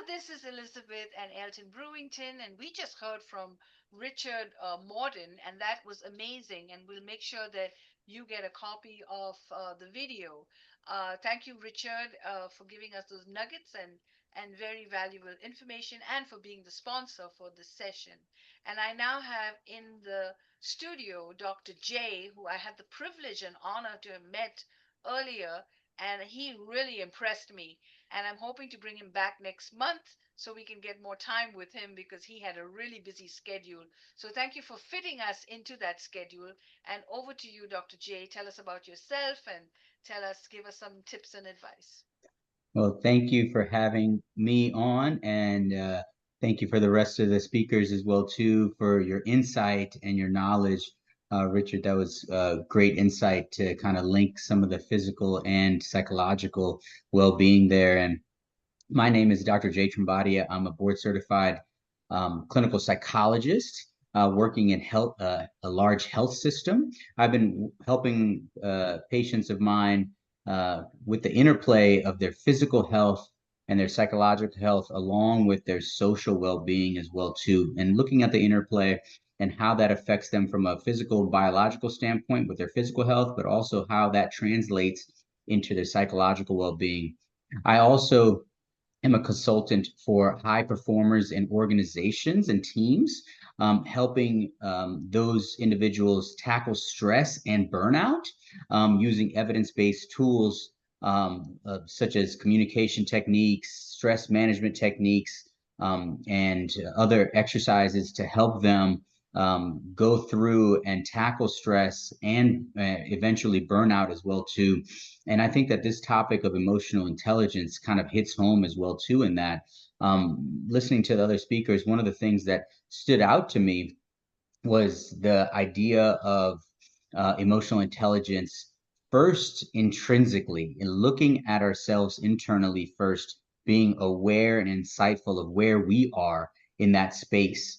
this is Elizabeth and Elton Brewington, and we just heard from Richard Morden, and that was amazing. And we'll make sure that you get a copy of the video. Thank you, Richard, for giving us those nuggets and very valuable information, and for being the sponsor for this session. And I now have in the studio Dr. J, who I had the privilege and honor to have met earlier, and he really impressed me, and I'm hoping to bring him back next month so we can get more time with him because he had a really busy schedule. So thank you for fitting us into that schedule. And over to you, Dr. J. Tell us about yourself and give us some tips and advice. Well, thank you for having me on, and thank you for the rest of the speakers as well too for your insight and your knowledge. Richard, that was great insight to kind of link some of the physical and psychological well-being there. And my name is Dr. Jay Trimbadia. I'm a board certified clinical psychologist working in a large health system. I've been helping patients of mine with the interplay of their physical health and their psychological health, along with their social well-being as well too, and looking at the interplay and how that affects them from a physical, biological standpoint with their physical health, but also how that translates into their psychological well-being. I also am a consultant for high performers in organizations and teams, helping those individuals tackle stress and burnout using evidence-based tools such as communication techniques, stress management techniques, and other exercises to help them go through and tackle stress and eventually burnout as well too. And I think that this topic of emotional intelligence kind of hits home as well too. In that, listening to the other speakers, one of the things that stood out to me was the idea of emotional intelligence first intrinsically, in looking at ourselves internally first, being aware and insightful of where we are in that space,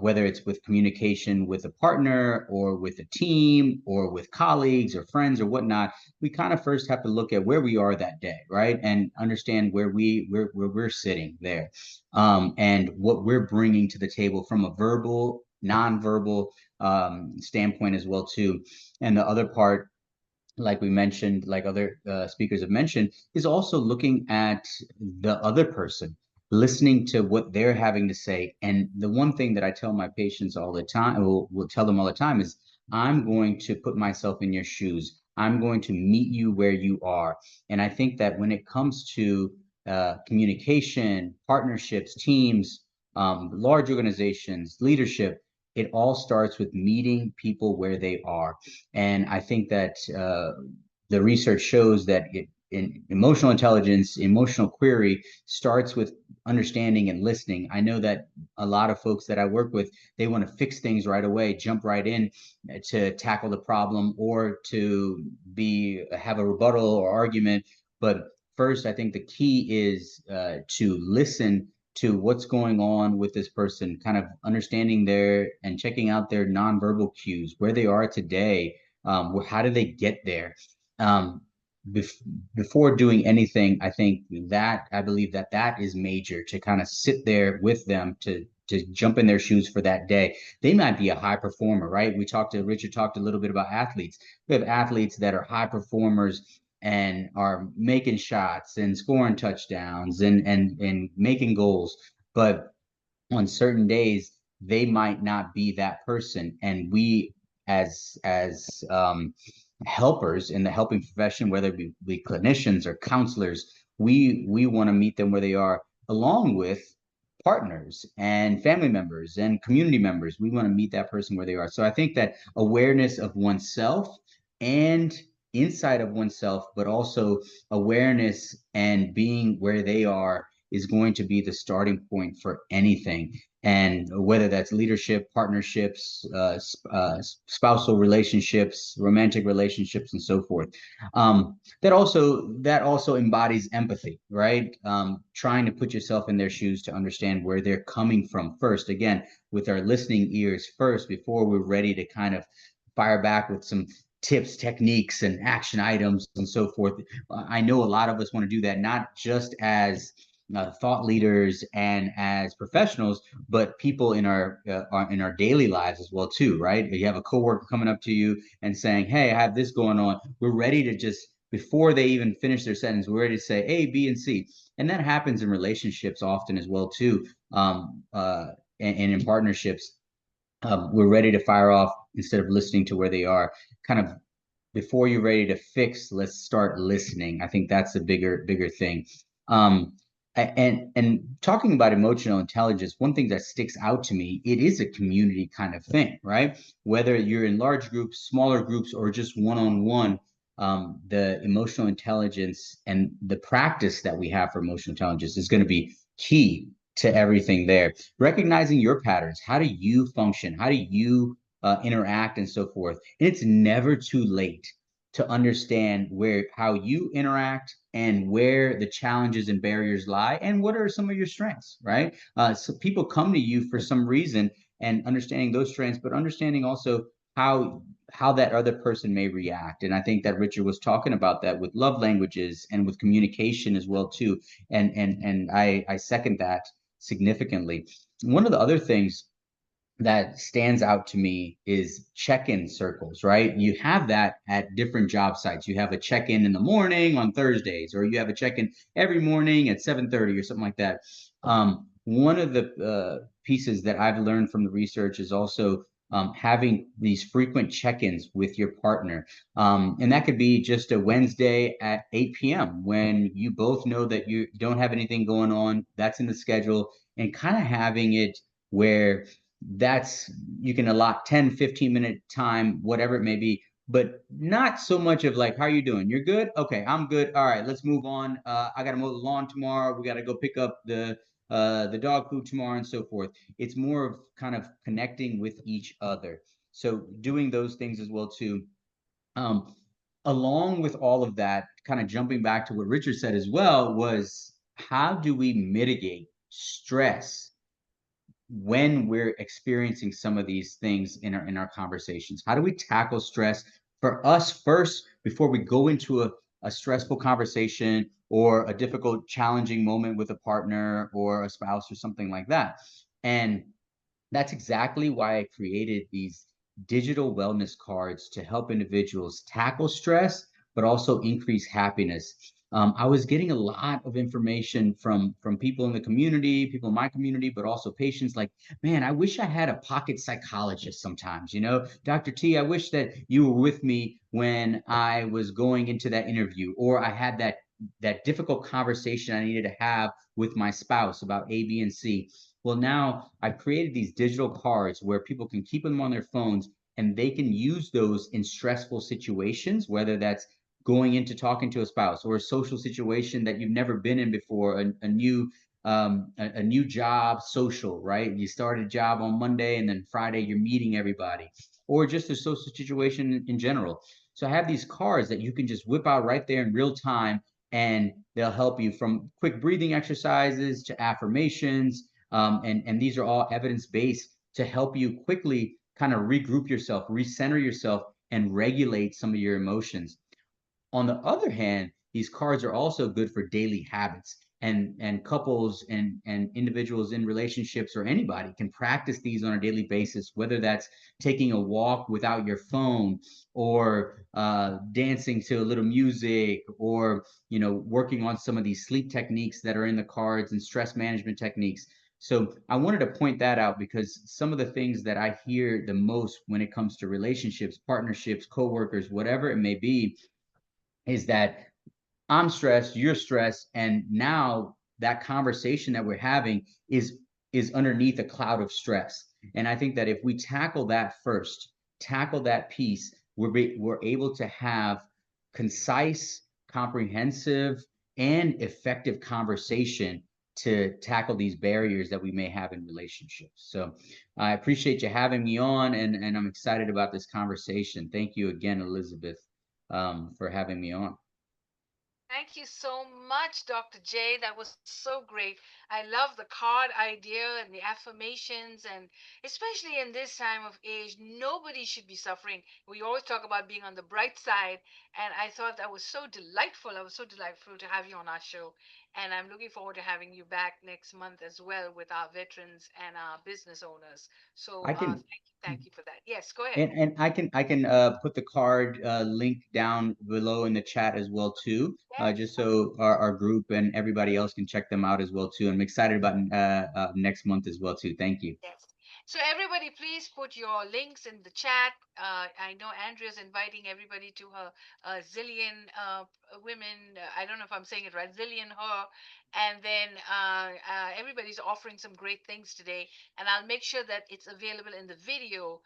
whether it's with communication with a partner or with a team or with colleagues or friends or whatnot. We kind of first have to look at where we are that day, right, and understand where we're sitting there, and what we're bringing to the table from a verbal, nonverbal standpoint as well too. And the other part, like we mentioned, like other speakers have mentioned, is also looking at the other person, listening to what they're having to say. And the one thing that I tell my patients all the time, will tell them all the time, is I'm going to put myself in your shoes. I'm going to meet you where you are. And I think that when it comes to communication, partnerships, teams, large organizations, leadership, it all starts with meeting people where they are. And I think that the research shows that in emotional intelligence, emotional query starts with understanding and listening. I know that a lot of folks that I work with, they want to fix things right away, jump right in to tackle the problem or to have a rebuttal or argument. But first, I think the key is to listen to what's going on with this person, kind of understanding their and checking out their nonverbal cues, where they are today, how do they get there? Um, Before doing anything, I believe that that is major, to kind of sit there with them, to jump in their shoes for that day. They might be a high performer, right? Richard talked a little bit about athletes. We have athletes that are high performers and are making shots and scoring touchdowns and making goals. But on certain days, they might not be that person. And we as helpers in the helping profession, whether it be clinicians or counselors, we want to meet them where they are, along with partners and family members and community members. We want to meet that person where they are. So I think that awareness of oneself and inside of oneself, but also awareness and being where they are, is going to be the starting point for anything. And whether that's leadership, partnerships, spousal relationships, romantic relationships, and so forth. That also embodies empathy, right? Trying to put yourself in their shoes to understand where they're coming from first. Again, with our listening ears first, before we're ready to kind of fire back with some tips, techniques, and action items and so forth. I know a lot of us want to do that, not just as thought leaders and as professionals, but people in our daily lives as well too, right? You have a coworker coming up to you and saying, "Hey, I have this going on." We're ready to just before they even finish their sentence, we're ready to say A, B, and C, and that happens in relationships often as well too, and in partnerships. We're ready to fire off instead of listening to where they are. Kind of before you're ready to fix, let's start listening. I think that's a bigger thing. Um, and talking about emotional intelligence, one thing that sticks out to me, it is a community kind of thing, right? Whether you're in large groups, smaller groups, or just one-on-one, the emotional intelligence and the practice that we have for emotional intelligence is going to be key to everything there. Recognizing your patterns, how do you function? How do you interact and so forth? And it's never too late to understand where how you interact and where the challenges and barriers lie and what are some of your strengths, right? So people come to you for some reason and understanding those strengths, but understanding also how that other person may react. And I think that Richard was talking about that with love languages and with communication as well too. And I second that significantly. One of the other things that stands out to me is check-in circles, right? You have that at different job sites. You have a check-in in the morning on Thursdays, or you have a check-in every morning at 7:30 or something like that. One of the pieces that I've learned from the research is also having these frequent check-ins with your partner. And that could be just a Wednesday at 8 p.m. when you both know that you don't have anything going on, that's in the schedule, and kind of having it where that's you can allot 10-15 minute time, whatever it may be, but not so much of like, how are you doing? You're good? Okay, I'm good. All right, let's move on. I gotta mow the lawn tomorrow. We gotta go pick up the dog food tomorrow and so forth. It's more of kind of connecting with each other. So doing those things as well too. Um, Along with all of that, kind of jumping back to what Richard said as well, was how do we mitigate stress when we're experiencing some of these things in our conversations? How do we tackle stress for us first before we go into a stressful conversation or a difficult challenging moment with a partner or a spouse or something like that? And that's exactly why I created these digital wellness cards to help individuals tackle stress, but also increase happiness. I was getting a lot of information from people in the community, people in my community, but also patients. Like, man, I wish I had a pocket psychologist sometimes. You know, Dr. T, I wish that you were with me when I was going into that interview, or I had that difficult conversation I needed to have with my spouse about A, B, and C. Well, now I've created these digital cards where people can keep them on their phones and they can use those in stressful situations, whether that's going into talking to a spouse or a social situation that you've never been in before, a new job social, right? You start a job on Monday and then Friday you're meeting everybody, or just a social situation in general. So I have these cards that you can just whip out right there in real time, and they'll help you from quick breathing exercises to affirmations, and these are all evidence based to help you quickly kind of regroup yourself, recenter yourself, and regulate some of your emotions. On the other hand, these cards are also good for daily habits, and couples and individuals in relationships or anybody can practice these on a daily basis, whether that's taking a walk without your phone, or dancing to a little music, or working on some of these sleep techniques that are in the cards and stress management techniques. So I wanted to point that out because some of the things that I hear the most when it comes to relationships, partnerships, coworkers, whatever it may be, is that I'm stressed, you're stressed, and now that conversation that we're having is underneath a cloud of stress. And I think that if we tackle that first, tackle that piece, we're able to have concise, comprehensive, and effective conversation to tackle these barriers that we may have in relationships. So I appreciate you having me on, and I'm excited about this conversation. Thank you again, Elizabeth, for having me on. Thank you so much, Dr. J. That was so great. I love the card idea and the affirmations, and especially in this time of age, nobody should be suffering. We always talk about being on the bright side, and I thought that was so delightful. I was so delightful to have you on our show. And I'm looking forward to having you back next month as well with our veterans and our business owners. So I can. thank you for that. Yes, go ahead. And I can put the card link down below in the chat as well too, Yes, just so our group and everybody else can check them out as well too. I'm excited about next month as well too. Thank you. yes. So everybody, please put your links in the chat. I know Andrea's inviting everybody to her zillion women. I don't know if I'm saying it right. Zillion her, and then everybody's offering some great things today. And I'll make sure that it's available in the video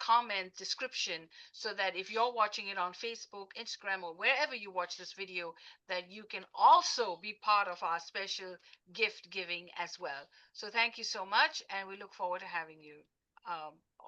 comment description, so that if you're watching it on Facebook, Instagram, or wherever you watch this video, that you can also be part of our special gift giving as well. So thank you so much, and we look forward to having you.